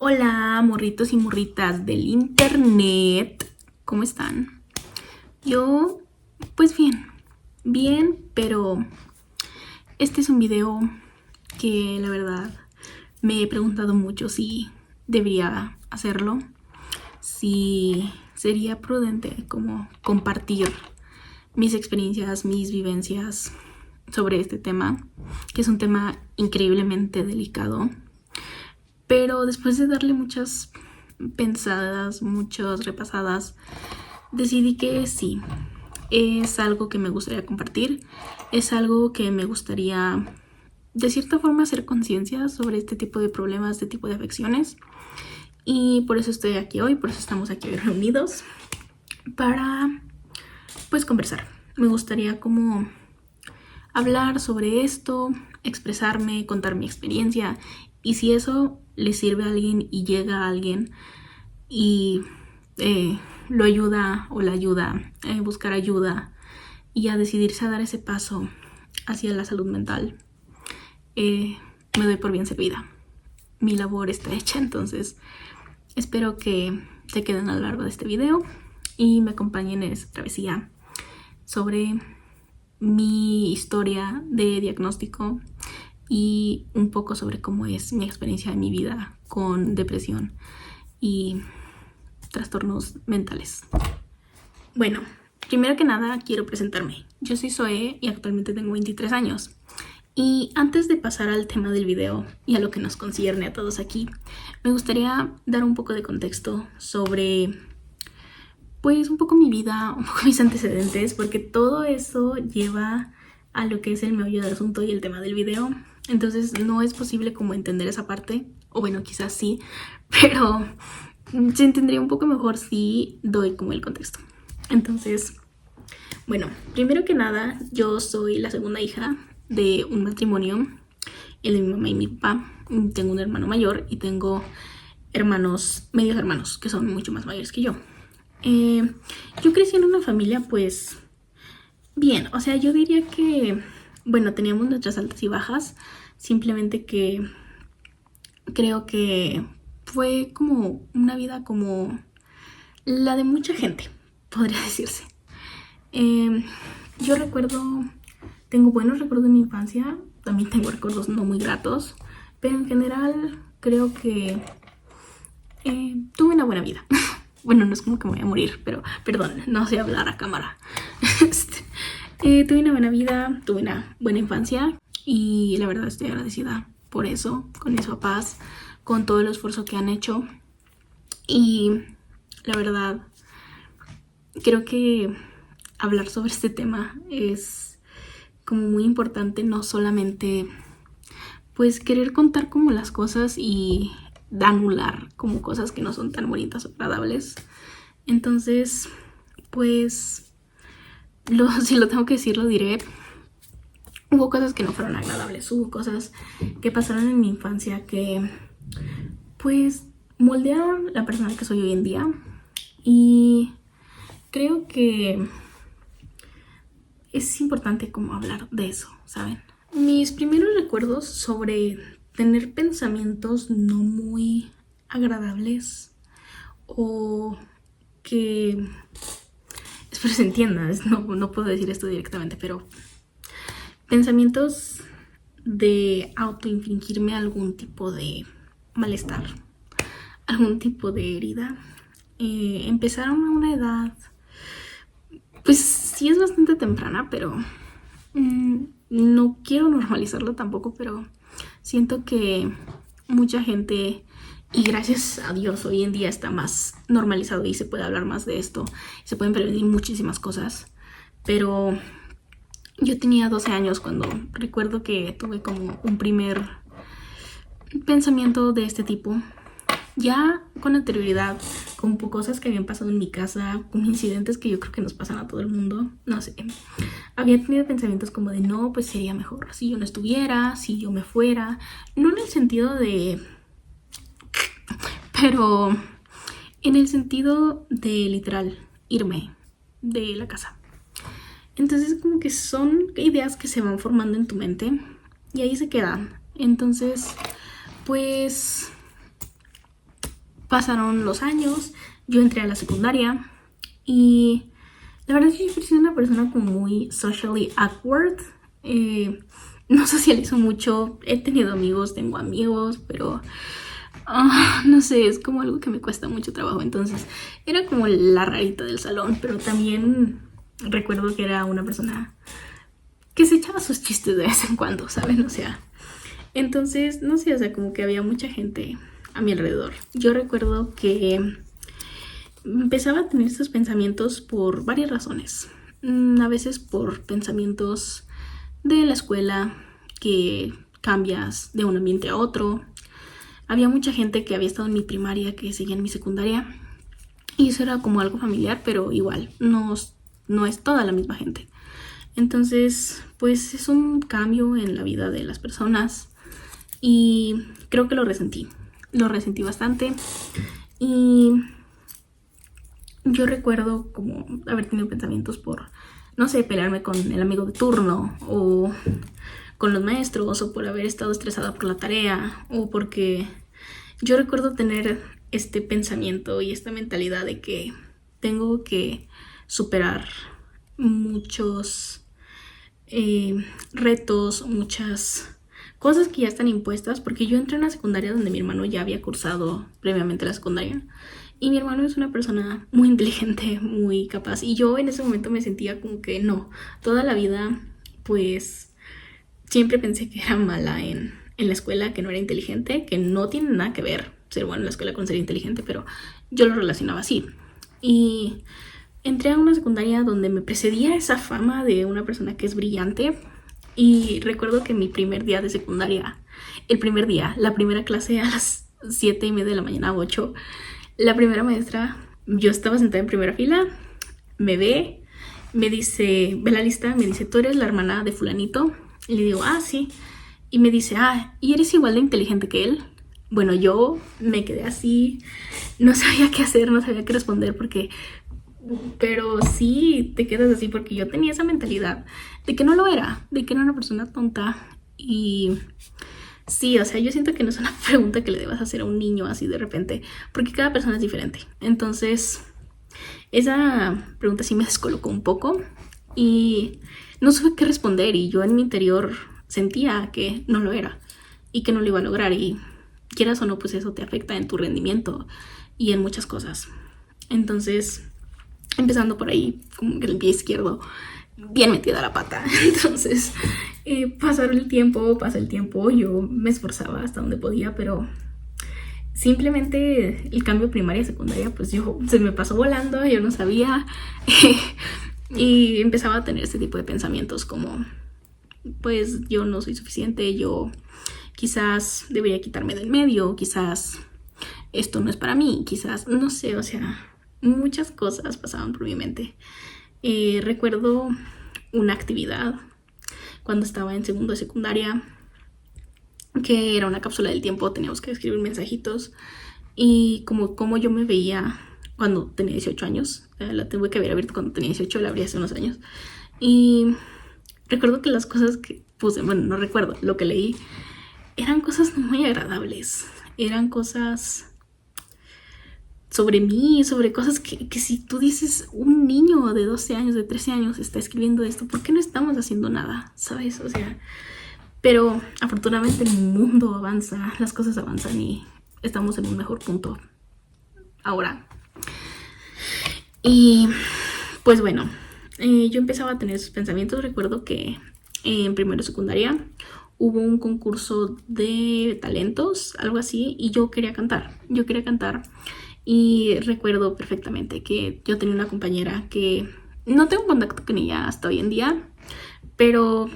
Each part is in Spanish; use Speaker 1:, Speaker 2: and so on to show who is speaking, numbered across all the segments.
Speaker 1: Hola, morritos y morritas del internet. ¿Cómo están? Yo, pues bien, pero este es un video que la verdad me he preguntado mucho si debería hacerlo, si sería prudente como compartir mis experiencias, mis vivencias sobre este tema, que es un tema increíblemente delicado. Pero después de darle muchas pensadas, muchas repasadas, decidí que sí, es algo que me gustaría compartir, es algo que me gustaría de cierta forma hacer conciencia sobre este tipo de problemas, este tipo de afecciones. Y por eso estoy aquí hoy, por eso estamos aquí hoy reunidos, para pues conversar. Me gustaría como hablar sobre esto, expresarme, contar mi experiencia, y si eso le sirve a alguien y llega a alguien y lo ayuda o la ayuda a buscar ayuda y a decidirse a dar ese paso hacia la salud mental, me doy por bien servida. Mi labor está hecha, entonces espero que se queden a lo largo de este video y me acompañen en esta travesía sobre mi historia de diagnóstico y un poco sobre cómo es mi experiencia de mi vida con depresión y trastornos mentales. Bueno, primero que nada quiero presentarme. Yo soy Zoe y actualmente tengo 23 años. Y antes de pasar al tema del video y a lo que nos concierne a todos aquí, me gustaría dar un poco de contexto sobre pues un poco mi vida, un poco mis antecedentes, porque todo eso lleva a lo que es el meollo del asunto y el tema del video. Entonces no es posible como entender esa parte, o bueno, quizás sí, pero se entendería un poco mejor si doy como el contexto. Entonces, bueno, primero que nada, yo soy la segunda hija de un matrimonio, el de mi mamá y mi papá. Tengo un hermano mayor y tengo hermanos, medios hermanos, que son mucho más mayores que yo. Yo crecí en una familia pues bien, o sea, yo diría que, bueno, teníamos nuestras altas y bajas, simplemente que creo que fue como una vida como la de mucha gente, podría decirse. Yo tengo buenos recuerdos de mi infancia, también tengo recuerdos no muy gratos, pero en general creo que tuve una buena vida. Bueno, no es como que me voy a morir, pero perdón, no sé hablar a cámara. Tuve una buena vida, tuve una buena infancia y la verdad estoy agradecida por eso, con mis papás, con todo el esfuerzo que han hecho. Y la verdad, creo que hablar sobre este tema es como muy importante, no solamente pues querer contar como las cosas y anular como cosas que no son tan bonitas o agradables. Entonces, pues si lo tengo que decir, lo diré. Hubo cosas que no fueron agradables, hubo cosas que pasaron en mi infancia que pues moldearon la persona que soy hoy en día, y creo que es importante como hablar de eso, ¿saben? Mis primeros recuerdos sobre tener pensamientos no muy agradables o que, espero se entienda, no puedo decir esto directamente, pero pensamientos de autoinfligirme algún tipo de malestar, algún tipo de herida, empezaron a una edad, pues sí es bastante temprana, pero no quiero normalizarlo tampoco, pero siento que mucha gente, y gracias a Dios hoy en día está más normalizado y se puede hablar más de esto, se pueden prevenir muchísimas cosas, pero yo tenía 12 años cuando recuerdo que tuve como un primer pensamiento de este tipo. Ya con anterioridad, con cosas que habían pasado en mi casa, con incidentes que yo creo que nos pasan a todo el mundo, no sé, había tenido pensamientos como de no, pues sería mejor si yo no estuviera, si yo me fuera, no en el sentido de, pero en el sentido de literal irme de la casa. Entonces como que son ideas que se van formando en tu mente y ahí se quedan. Entonces pues pasaron los años, yo entré a la secundaria y la verdad es que yo soy una persona como muy socially awkward. No socializo mucho, he tenido amigos, tengo amigos, pero no sé, es como algo que me cuesta mucho trabajo. Entonces era como la rarita del salón, pero también recuerdo que era una persona que se echaba sus chistes de vez en cuando, ¿saben? O sea, entonces, no sé, o sea, como que había mucha gente a mi alrededor. Yo recuerdo que empezaba a tener estos pensamientos por varias razones. A veces por pensamientos de la escuela, que cambias de un ambiente a otro. Había mucha gente que había estado en mi primaria que seguía en mi secundaria. Y eso era como algo familiar, pero igual, no es toda la misma gente. Entonces, pues es un cambio en la vida de las personas. Y creo que lo resentí bastante. Y yo recuerdo como haber tenido pensamientos por, no sé, pelearme con el amigo de turno o con los maestros, o por haber estado estresada por la tarea, o porque yo recuerdo tener este pensamiento y esta mentalidad de que tengo que superar muchos retos, muchas cosas que ya están impuestas, porque yo entré en una secundaria donde mi hermano ya había cursado previamente la secundaria. Y mi hermano es una persona muy inteligente, muy capaz. Y yo en ese momento me sentía como que no. Toda la vida, pues, siempre pensé que era mala en la escuela, que no era inteligente, que no tiene nada que ver ser bueno en la escuela con ser inteligente, pero yo lo relacionaba así. Y entré a una secundaria donde me precedía esa fama de una persona que es brillante. Y recuerdo que mi primer día de secundaria, la primera clase a las 7:30 de la mañana, 8, la primera maestra, yo estaba sentada en primera fila, me ve, me dice, ve la lista, me dice, ¿tú eres la hermana de fulanito? Y le digo, sí. Y me dice, ¿y eres igual de inteligente que él? Bueno, yo me quedé así, no sabía qué hacer, no sabía qué responder, pero sí te quedas así, porque yo tenía esa mentalidad de que no lo era, de que era una persona tonta. Y sí, o sea, yo siento que no es una pregunta que le debas hacer a un niño así de repente, porque cada persona es diferente. Entonces, esa pregunta sí me descolocó un poco y no supe qué responder, y yo en mi interior sentía que no lo era y que no lo iba a lograr, y quieras o no, pues eso te afecta en tu rendimiento y en muchas cosas. Entonces, empezando por ahí, como que el pie izquierdo bien metida la pata. Entonces, pasa el tiempo, yo me esforzaba hasta donde podía, pero simplemente el cambio primaria a secundaria, pues se me pasó volando, yo no sabía. Y empezaba a tener este tipo de pensamientos como, pues yo no soy suficiente, yo quizás debería quitarme del medio, quizás esto no es para mí, quizás, no sé, o sea, muchas cosas pasaban por mi mente. Recuerdo una actividad cuando estaba en segundo de secundaria, que era una cápsula del tiempo, teníamos que escribir mensajitos, y como yo me veía cuando tenía 18 años, la tuve que haber abierto cuando tenía 18, la abrí hace unos años, y recuerdo que las cosas que puse, bueno, no recuerdo, lo que leí, eran cosas no muy agradables, eran cosas sobre mí, sobre cosas que si tú dices, un niño de 12 años, de 13 años está escribiendo esto, ¿por qué no estamos haciendo nada? ¿Sabes? O sea, pero afortunadamente el mundo avanza, las cosas avanzan y estamos en un mejor punto ahora. Y pues bueno, yo empezaba a tener esos pensamientos. Recuerdo que en primero de secundaria hubo un concurso de talentos, algo así, y yo quería cantar. Y recuerdo perfectamente que yo tenía una compañera que no tengo contacto con ella hasta hoy en día, pero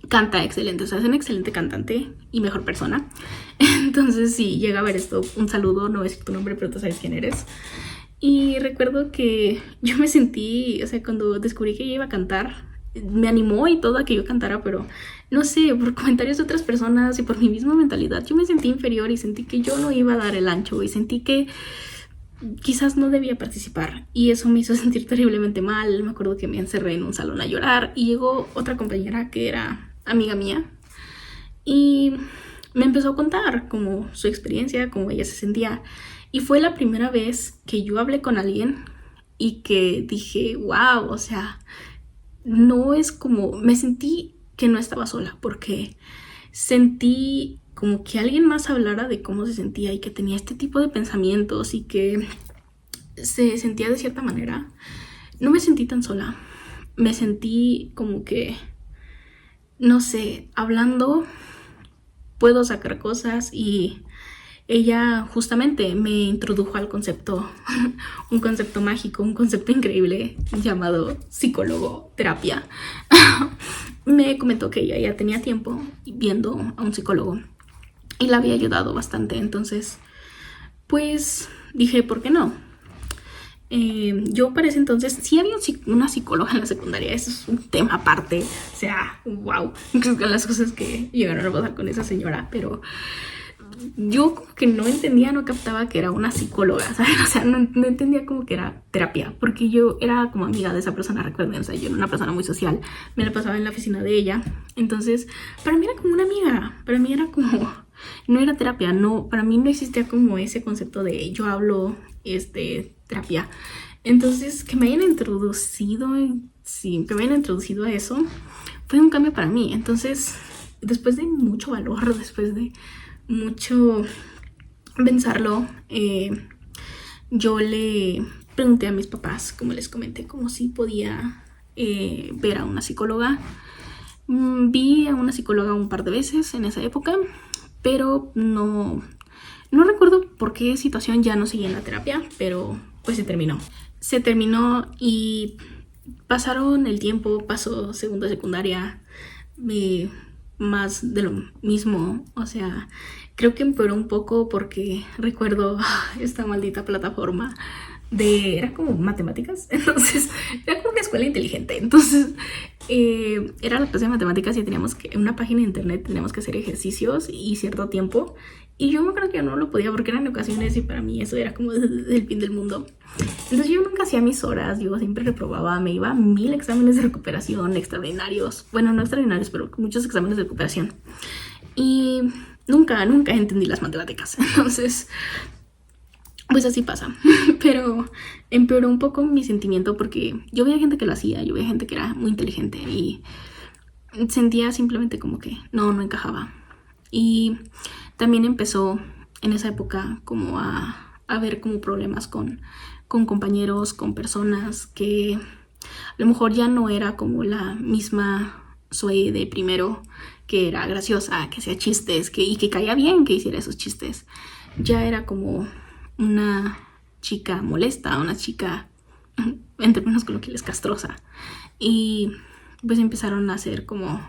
Speaker 1: canta excelente, o sea, es una excelente cantante y mejor persona. Entonces, si llega a ver esto, un saludo, no voy a decir tu nombre, pero tú sabes quién eres. Y recuerdo que yo me sentí, o sea, cuando descubrí que ella iba a cantar, me animó y todo a que yo cantara, pero no sé, por comentarios de otras personas y por mi misma mentalidad, yo me sentí inferior y sentí que yo no iba a dar el ancho y sentí que quizás no debía participar, y eso me hizo sentir terriblemente mal. Me acuerdo que me encerré en un salón a llorar y llegó otra compañera que era amiga mía y me empezó a contar como su experiencia, cómo ella se sentía, Y fue la primera vez que yo hablé con alguien y que dije, wow, o sea, no es como, me sentí que no estaba sola, porque sentí como que alguien más hablara de cómo se sentía y que tenía este tipo de pensamientos y que se sentía de cierta manera. No me sentí tan sola, me sentí como que, no sé, hablando puedo sacar cosas y ella justamente me introdujo al concepto, un concepto mágico, un concepto increíble llamado psicólogo terapia. Me comentó que ella ya tenía tiempo viendo a un psicólogo y la había ayudado bastante, entonces pues dije, ¿por qué no? Yo para ese entonces sí había una psicóloga en la secundaria, eso es un tema aparte, o sea, wow, las cosas que llegaron a pasar con esa señora, pero yo como que no entendía, no captaba que era una psicóloga, ¿sabes? O sea, no entendía como que era terapia, porque yo era como amiga de esa persona, recuerden, o sea, yo era una persona muy social, me la pasaba en la oficina de ella, entonces para mí era como una amiga, para mí era como, no era terapia, no, para mí no existía como ese concepto de yo hablo, terapia, entonces que me hayan introducido, sí, que me hayan introducido a eso, fue un cambio para mí, entonces, después de mucho valor, después de mucho pensarlo, yo le pregunté a mis papás, como les comenté, como si podía ver a una psicóloga. Vi a una psicóloga un par de veces en esa época, pero no recuerdo por qué situación ya no seguí en la terapia, pero pues se terminó. Se terminó y pasaron el tiempo, pasó segundo de secundaria, más de lo mismo, o sea, creo que empeoró un poco porque recuerdo esta maldita plataforma era como matemáticas, entonces era como una escuela inteligente, entonces era la clase de matemáticas y teníamos que, en una página de internet teníamos que hacer ejercicios y cierto tiempo, y yo creo que yo no lo podía porque eran ocasiones y para mí eso era como el fin del mundo. Entonces yo nunca hacía mis horas, yo siempre reprobaba, me iba a 1000 exámenes de recuperación extraordinarios, bueno, no extraordinarios, pero muchos exámenes de recuperación, y nunca entendí las matemáticas, entonces pues así pasa, pero empeoró un poco mi sentimiento porque yo veía gente que lo hacía, yo veía gente que era muy inteligente y sentía simplemente como que no encajaba. Y también empezó en esa época como a haber como problemas con compañeros, con personas que a lo mejor ya no era como la misma Zoe de primero, que era graciosa, que hacía chistes y que caía bien que hiciera esos chistes. Ya era como una chica molesta, una chica, en términos coloquiales, castrosa. Y pues empezaron a hacer como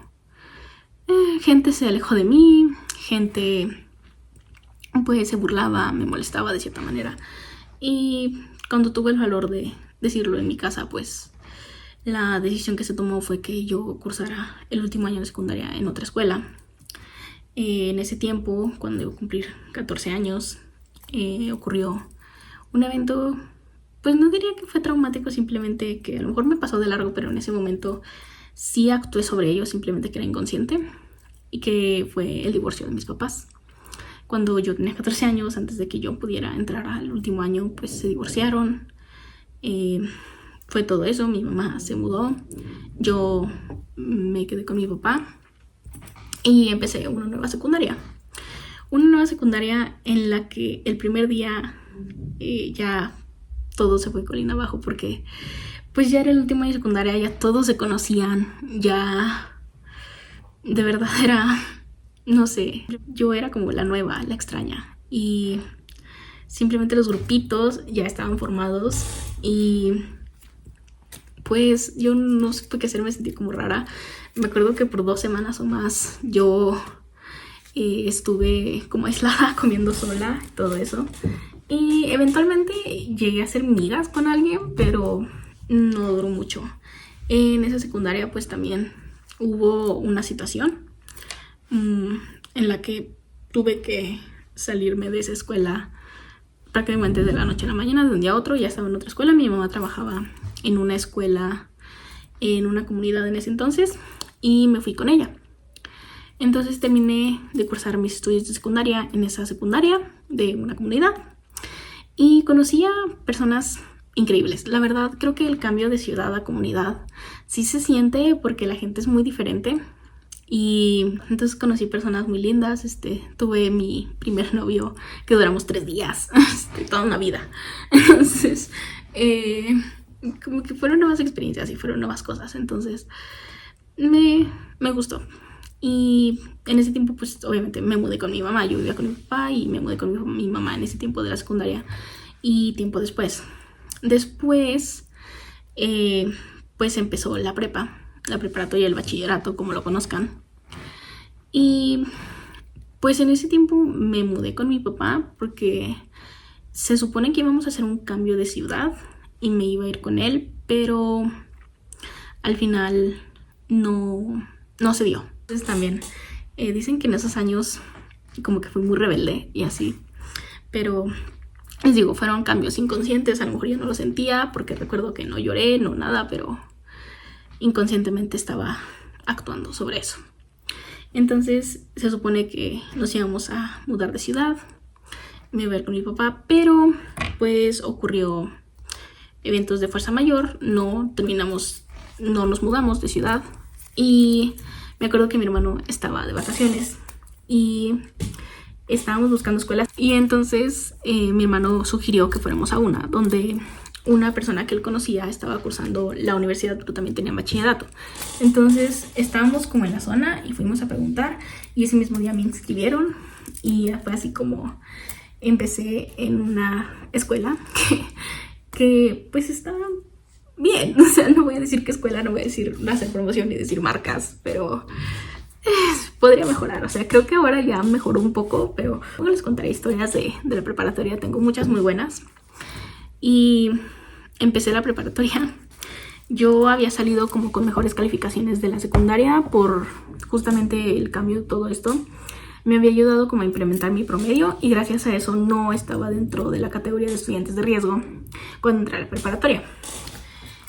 Speaker 1: gente se alejó de mí, gente pues se burlaba, me molestaba de cierta manera. Y cuando tuve el valor de decirlo en mi casa, pues la decisión que se tomó fue que yo cursara el último año de secundaria en otra escuela. En ese tiempo, cuando iba a cumplir 14 años, ocurrió un evento, pues no diría que fue traumático, simplemente que a lo mejor me pasó de largo, pero en ese momento sí actué sobre ello, simplemente que era inconsciente, y que fue el divorcio de mis papás. Cuando yo tenía 14 años, antes de que yo pudiera entrar al último año, pues se divorciaron. Fue todo eso, mi mamá se mudó, yo me quedé con mi papá y empecé una nueva secundaria. Una nueva secundaria en la que el primer día ya todo se fue colina abajo porque pues ya era el último año de secundaria, ya todos se conocían, ya de verdad era, no sé, yo era como la nueva, la extraña, y simplemente los grupitos ya estaban formados y pues yo no supe qué hacer, me sentí como rara. Me acuerdo que por 2 semanas o más yo estuve como aislada, comiendo sola, todo eso. Y eventualmente llegué a ser migas con alguien, pero no duró mucho. En esa secundaria pues también hubo una situación en la que tuve que salirme de esa escuela prácticamente de la noche a la mañana, de un día a otro. Ya estaba en otra escuela, mi mamá trabajaba en una escuela, en una comunidad en ese entonces, y me fui con ella. Entonces terminé de cursar mis estudios de secundaria en esa secundaria de una comunidad. y conocí a personas increíbles. La verdad, creo que el cambio de ciudad a comunidad sí se siente porque la gente es muy diferente. Y entonces conocí personas muy lindas. Tuve mi primer novio que duramos 3 días, toda una vida. Entonces, como que fueron nuevas experiencias y fueron nuevas cosas. Entonces, me gustó. Y en ese tiempo, pues obviamente me mudé con mi mamá. Yo vivía con mi papá y me mudé con mi mamá en ese tiempo de la secundaria. Y tiempo después, pues empezó la preparatoria y el bachillerato, como lo conozcan. Y pues en ese tiempo me mudé con mi papá porque se supone que íbamos a hacer un cambio de ciudad y me iba a ir con él, pero al final no se dio. Entonces también dicen que en esos años como que fui muy rebelde y así, pero les digo, fueron cambios inconscientes. A lo mejor yo no lo sentía porque recuerdo que no lloré, no nada, pero inconscientemente estaba actuando sobre eso. Entonces se supone que nos íbamos a mudar de ciudad, me iba a ver con mi papá, pero pues ocurrió eventos de fuerza mayor, no nos mudamos de ciudad. Y me acuerdo que mi hermano estaba de vacaciones y estábamos buscando escuelas, y entonces mi hermano sugirió que fuéramos a una donde una persona que él conocía estaba cursando la universidad, pero también tenía bachillerato. Entonces estábamos como en la zona y fuimos a preguntar, y ese mismo día me inscribieron y fue así como empecé en una escuela que pues estaba bien. O sea, no voy a decir qué escuela, no voy a hacer promoción ni decir marcas, pero podría mejorar. O sea, creo que ahora ya mejoró un poco, pero luego les contaré historias de la preparatoria. Tengo muchas muy buenas. Y empecé la preparatoria. Yo había salido como con mejores calificaciones de la secundaria por justamente el cambio de todo esto. Me había ayudado como a implementar mi promedio y gracias a eso no estaba dentro de la categoría de estudiantes de riesgo cuando entré a la preparatoria.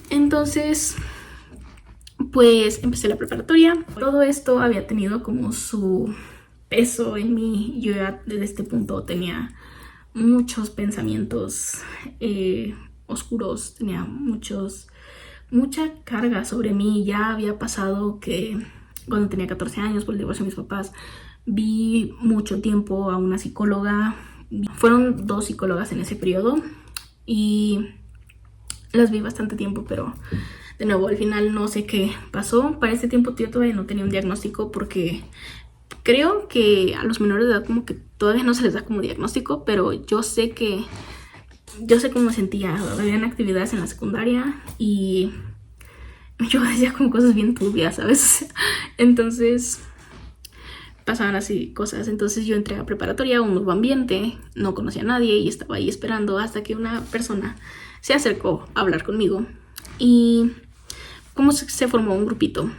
Speaker 1: Entonces, pues empecé la preparatoria. Todo esto había tenido como su peso en mí. Yo ya desde este punto tenía muchos pensamientos oscuros, tenía mucha carga sobre mí. Ya había pasado que cuando tenía 14 años por el divorcio de mis papás, vi mucho tiempo a una psicóloga. Fueron 2 psicólogas en ese periodo y las vi bastante tiempo, pero de nuevo al final no sé qué pasó. Para ese tiempo yo todavía no tenía un diagnóstico porque creo que a los menores de edad como que todavía no se les da como diagnóstico, pero yo sé cómo me sentía. Habían actividades en la secundaria y yo decía como cosas bien turbias, ¿sabes? Entonces pasaban así cosas. Entonces yo entré a preparatoria, un nuevo ambiente, no conocía a nadie y estaba ahí esperando hasta que una persona se acercó a hablar conmigo. Y como se formó un grupito.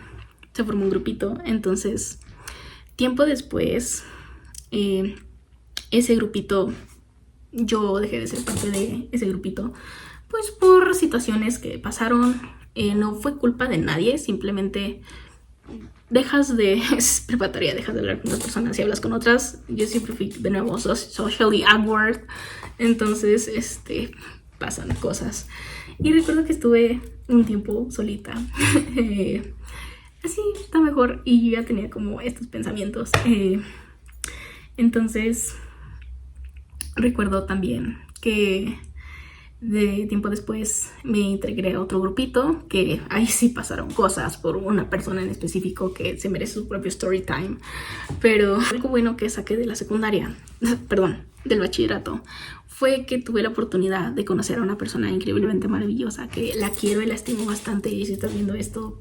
Speaker 1: Entonces tiempo después, ese grupito, yo dejé de ser parte de ese grupito, pues por situaciones que pasaron. No fue culpa de nadie, simplemente es preparatoria, dejas de hablar con unas personas y hablas con otras. Yo siempre fui de nuevo socially awkward, entonces pasan cosas. Y recuerdo que estuve un tiempo solita. Así está mejor, y yo ya tenía como estos pensamientos. Entonces recuerdo también que de tiempo después me integré a otro grupito, que ahí sí pasaron cosas por una persona en específico que se merece su propio story time. Pero algo bueno que saqué de la secundaria, perdón, del bachillerato, fue que tuve la oportunidad de conocer a una persona increíblemente maravillosa, que la quiero y la estimo bastante. Y si estás viendo esto,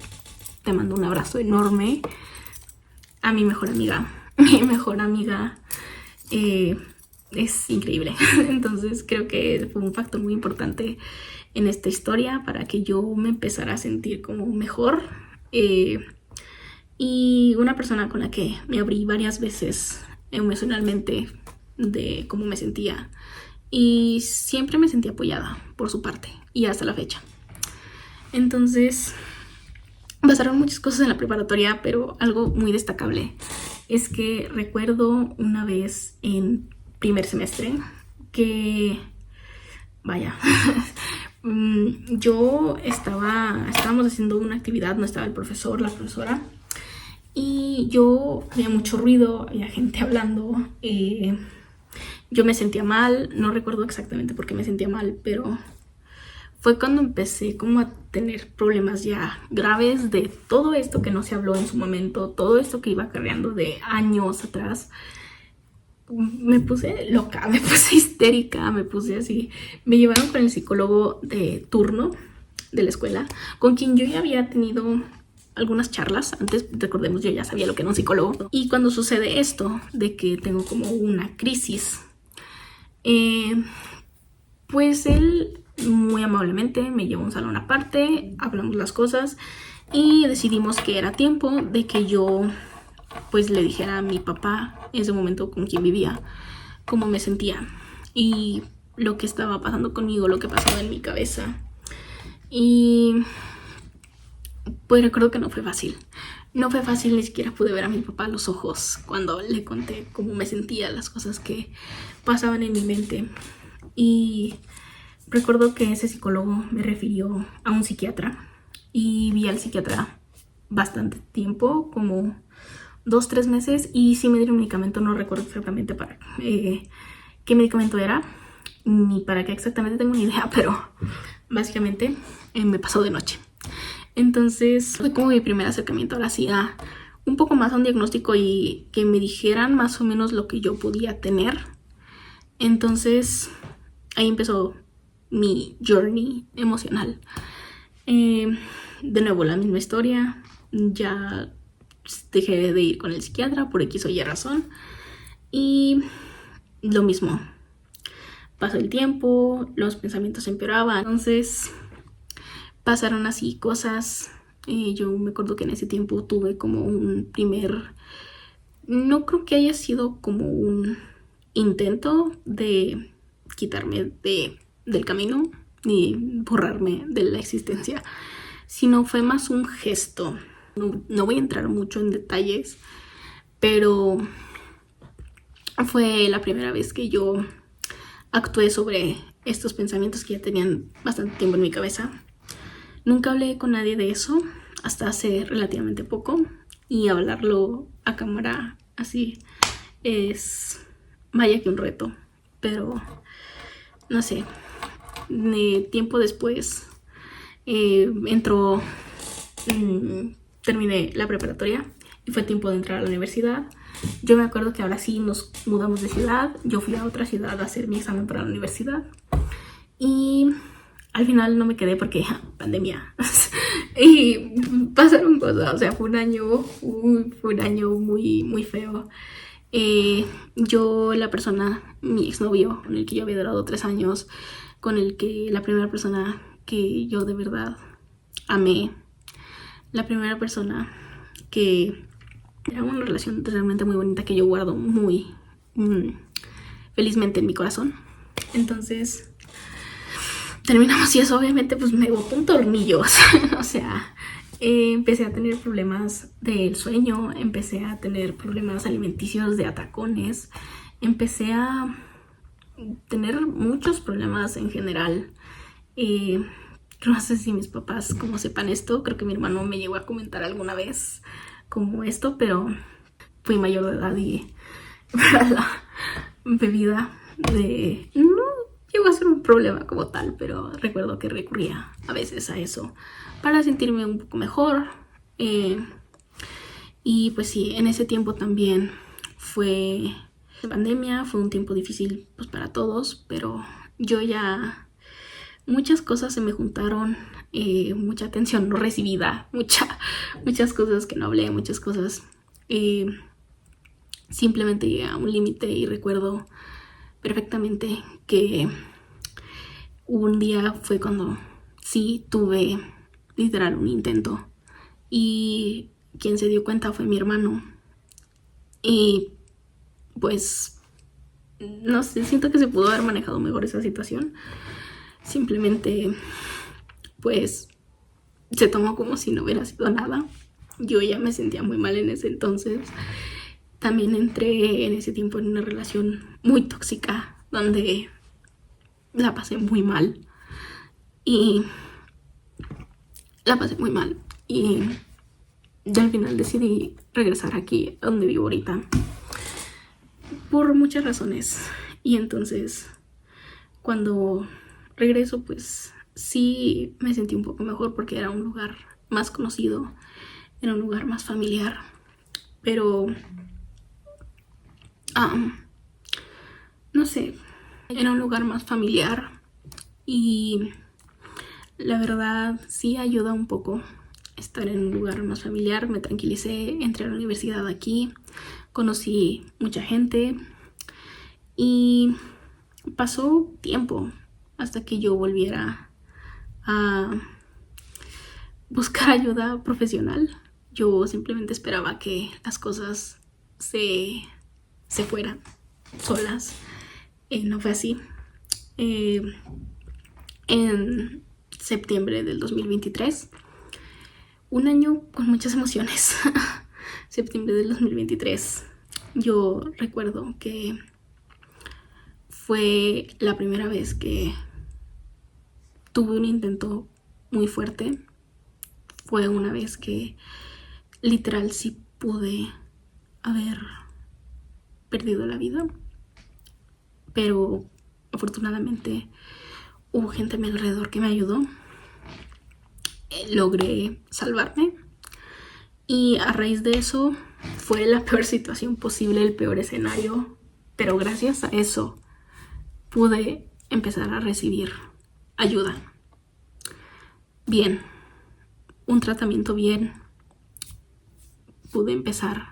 Speaker 1: te mando un abrazo enorme. A mi mejor amiga. Mi mejor amiga es increíble. Entonces creo que fue un factor muy importante en esta historia para que yo me empezara a sentir como mejor. Y una persona con la que me abrí varias veces emocionalmente de cómo me sentía. Y siempre me sentí apoyada por su parte, y hasta la fecha. Entonces pasaron muchas cosas en la preparatoria, pero algo muy destacable es que recuerdo una vez en primer semestre que vaya. Estábamos haciendo una actividad, no estaba el profesor, la profesora, y había mucho ruido, había gente hablando, yo me sentía mal, no recuerdo exactamente por qué me sentía mal, pero fue cuando empecé como a tener problemas ya graves de todo esto que no se habló en su momento, todo esto que iba acarreando de años atrás. Me puse loca, me puse histérica, me puse así. Me llevaron con el psicólogo de turno de la escuela, con quien yo ya había tenido algunas charlas. Antes, recordemos, yo ya sabía lo que era un psicólogo. Y cuando sucede esto, de que tengo como una crisis, pues él muy amablemente me llevó a un salón aparte, hablamos las cosas y decidimos que era tiempo de que yo pues le dijera a mi papá en ese momento con quien vivía cómo me sentía y lo que estaba pasando conmigo, lo que pasaba en mi cabeza. Y pues recuerdo que no fue fácil. No fue fácil, ni siquiera pude ver a mi papá a los ojos cuando le conté cómo me sentía, las cosas que pasaban en mi mente. Y recuerdo que ese psicólogo me refirió a un psiquiatra y vi al psiquiatra bastante tiempo, como 2-3 meses, y sí me dieron medicamento. No recuerdo exactamente para qué medicamento era ni para qué exactamente, tengo una idea, pero básicamente me pasó de noche. Entonces fue como mi primer acercamiento ahora sí a un poco más a un diagnóstico y que me dijeran más o menos lo que yo podía tener. Entonces ahí empezó mi journey emocional. De nuevo la misma historia, ya dejé de ir con el psiquiatra por X o Y razón y lo mismo, pasó el tiempo, los pensamientos empeoraban. Entonces pasaron así cosas. Yo me acuerdo que en ese tiempo tuve como un primer, no creo que haya sido como un intento de quitarme del camino ni borrarme de la existencia, sino fue más un gesto. No voy a entrar mucho en detalles, pero fue la primera vez que yo actué sobre estos pensamientos que ya tenían bastante tiempo en mi cabeza. Nunca hablé con nadie de eso hasta hace relativamente poco, y hablarlo a cámara así es, vaya que un reto, pero no sé. Tiempo después terminé la preparatoria y fue tiempo de entrar a la universidad. Yo me acuerdo que ahora sí nos mudamos de ciudad. Yo fui a otra ciudad a hacer mi examen para la universidad y al final no me quedé porque pandemia y pasaron cosas. O sea, fue un año muy, muy feo. Mi exnovio, con el que yo había durado 3 años, la primera persona que yo de verdad amé, la primera persona que era una relación realmente muy bonita que yo guardo muy felizmente en mi corazón. Entonces terminamos y eso obviamente pues me botó un tornillo. O sea, empecé a tener problemas del sueño, empecé a tener problemas alimenticios, de atacones, empecé a tener muchos problemas en general. No sé si mis papás como sepan esto, creo que mi hermano me llegó a comentar alguna vez como esto, pero fui mayor de edad y para la bebida no llegó a ser un problema como tal, pero recuerdo que recurría a veces a eso para sentirme un poco mejor. Y pues sí, en ese tiempo también fue pandemia, fue un tiempo difícil pues para todos, pero yo ya muchas cosas se me juntaron, mucha atención no recibida, muchas cosas que no hablé, muchas cosas. Simplemente llegué a un límite y recuerdo perfectamente que un día fue cuando sí tuve literal un intento y quien se dio cuenta fue mi hermano. Y pues no sé, siento que se pudo haber manejado mejor esa situación. Simplemente pues se tomó como si no hubiera sido nada. Yo ya me sentía muy mal en ese entonces. También entré en ese tiempo en una relación muy tóxica donde la pasé muy mal. Y la pasé muy mal. Y al final decidí regresar aquí a donde vivo ahorita. Por muchas razones. Y entonces, cuando regreso, pues sí me sentí un poco mejor porque era un lugar más conocido, era un lugar más familiar. Pero no sé, era un lugar más familiar y la verdad sí ayuda un poco estar en un lugar más familiar. Me tranquilicé, entré a la universidad aquí, conocí mucha gente y pasó tiempo hasta que yo volviera a buscar ayuda profesional. Yo simplemente esperaba que las cosas se fueran solas. No fue así. En septiembre del 2023, un año con muchas emociones. Septiembre del 2023, yo recuerdo que fue la primera vez que tuve un intento muy fuerte. Fue una vez que literal sí pude haber perdido la vida, pero afortunadamente hubo gente a mi alrededor que me ayudó. Logré salvarme y a raíz de eso fue la peor situación posible, el peor escenario, pero gracias a eso pude empezar a recibir ayuda. Bien, un tratamiento bien. Pude empezar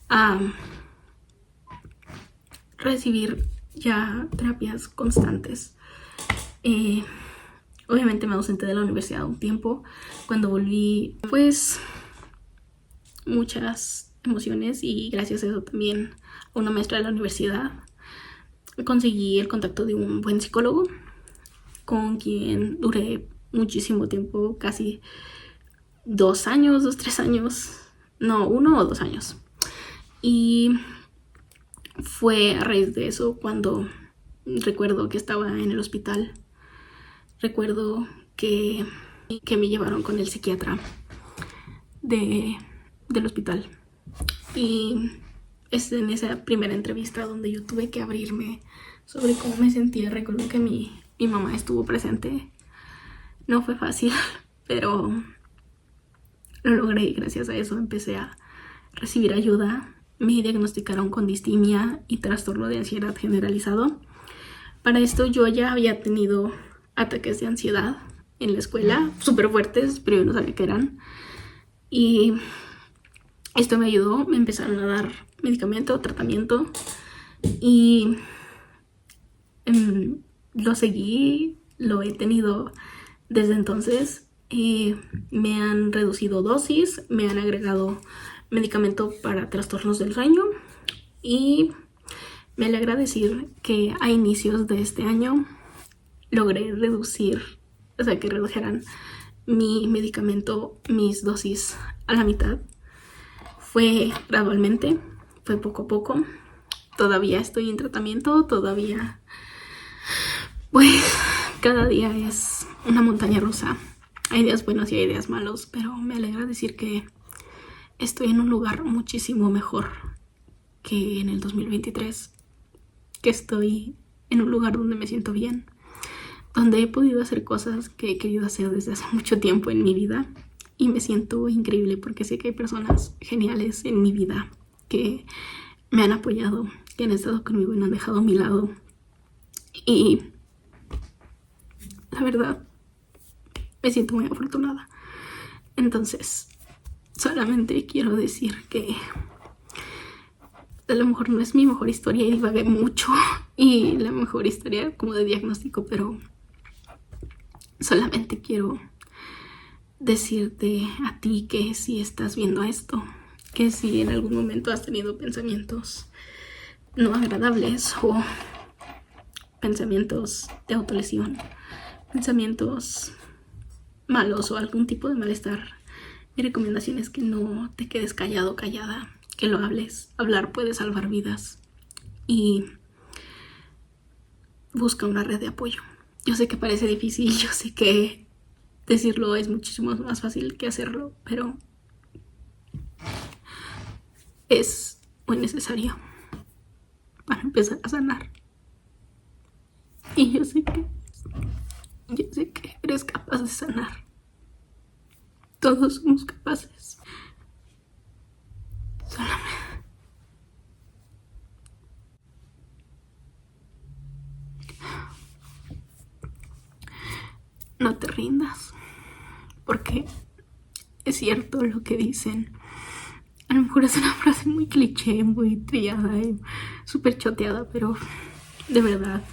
Speaker 1: a recibir ya terapias constantes. Obviamente me ausenté de la universidad un tiempo. Cuando volví, pues muchas emociones y gracias a eso también a una maestra de la universidad conseguí el contacto de un buen psicólogo con quien duré muchísimo tiempo, casi 2 años, 3 años, no, 1 o 2 años. Y fue a raíz de eso cuando recuerdo que estaba en el hospital. Recuerdo que me llevaron con el psiquiatra del hospital. Y es en esa primera entrevista donde yo tuve que abrirme sobre cómo me sentía. Recuerdo que mi mamá estuvo presente. No fue fácil, pero lo logré y gracias a eso empecé a recibir ayuda. Me diagnosticaron con distimia y trastorno de ansiedad generalizado. Para esto yo ya había tenido ataques de ansiedad en la escuela, súper fuertes, pero yo no sabía qué eran. Y esto me ayudó, me empezaron a dar medicamento, tratamiento y lo seguí, lo he tenido desde entonces. Me han reducido dosis, me han agregado medicamento para trastornos del sueño y me alegra decir que a inicios de este año logré reducir, o sea, que redujeran mi medicamento, mis dosis a la mitad. Fue gradualmente, fue poco a poco. Todavía estoy en tratamiento, todavía, pues, cada día es una montaña rusa. Hay días buenos y hay días malos, pero me alegra decir que estoy en un lugar muchísimo mejor que en el 2023, que estoy en un lugar donde me siento bien, donde he podido hacer cosas que he querido hacer desde hace mucho tiempo en mi vida y me siento increíble porque sé que hay personas geniales en mi vida que me han apoyado, que han estado conmigo y no han dejado a mi lado. Y la verdad, me siento muy afortunada. Entonces, solamente quiero decir que a lo mejor no es mi mejor historia y divagué mucho y la mejor historia como de diagnóstico, pero solamente quiero decirte a ti que si estás viendo esto, que si en algún momento has tenido pensamientos no agradables o pensamientos de autolesión, pensamientos malos o algún tipo de malestar, mi recomendación es que no te quedes callado o callada, que lo hables. Hablar puede salvar vidas y busca una red de apoyo. Yo sé que parece difícil, yo sé que decirlo es muchísimo más fácil que hacerlo, pero es muy necesario para empezar a sanar. Y yo sé que eres capaz de sanar. Todos somos capaces. Solamente no te rindas, porque es cierto lo que dicen. A lo mejor es una frase muy cliché, muy trillada y súper choteada, pero de verdad,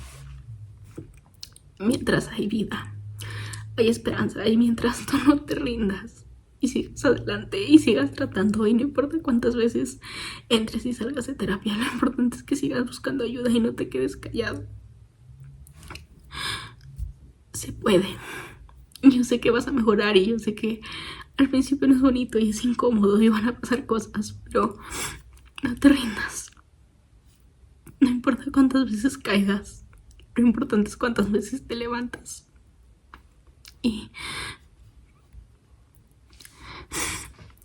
Speaker 1: mientras hay vida, hay esperanza, y mientras tú no te rindas y sigas adelante y sigas tratando, y no importa cuántas veces entres y salgas de terapia, lo importante es que sigas buscando ayuda y no te quedes callado. Se puede. Yo sé que vas a mejorar y yo sé que al principio no es bonito y es incómodo y van a pasar cosas, pero no te rindas. No importa cuántas veces caigas, lo importante es cuántas veces te levantas. Y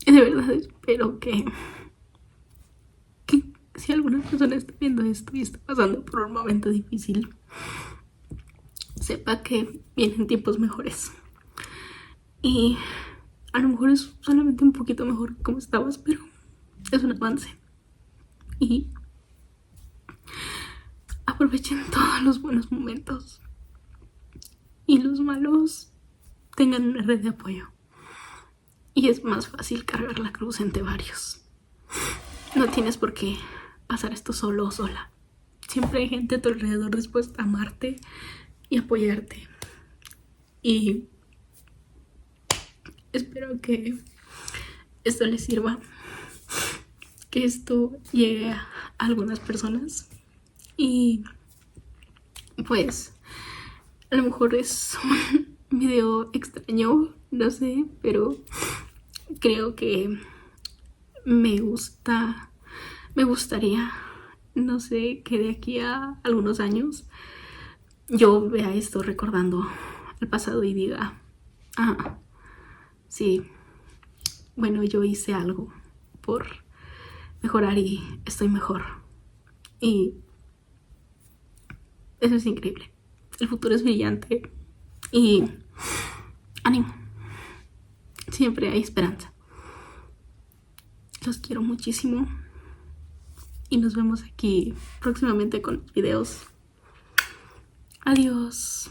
Speaker 1: de verdad espero que si alguna persona está viendo esto y está pasando por un momento difícil, sepa que vienen tiempos mejores. Y a lo mejor es solamente un poquito mejor como estabas, pero es un avance. Y aprovechen todos los buenos momentos. Y los malos tengan una red de apoyo. Y es más fácil cargar la cruz entre varios. No tienes por qué pasar esto solo o sola. Siempre hay gente a tu alrededor dispuesta a amarte y apoyarte. Y espero que esto les sirva, que esto llegue a algunas personas. Y pues a lo mejor es un video extraño, no sé, pero creo que me gustaría, no sé, que de aquí a algunos años yo vea esto recordando el pasado y diga, ah, sí, bueno, yo hice algo por mejorar y estoy mejor. Y eso es increíble. El futuro es brillante y ánimo. Siempre hay esperanza. Los quiero muchísimo y nos vemos aquí próximamente con videos. Adiós.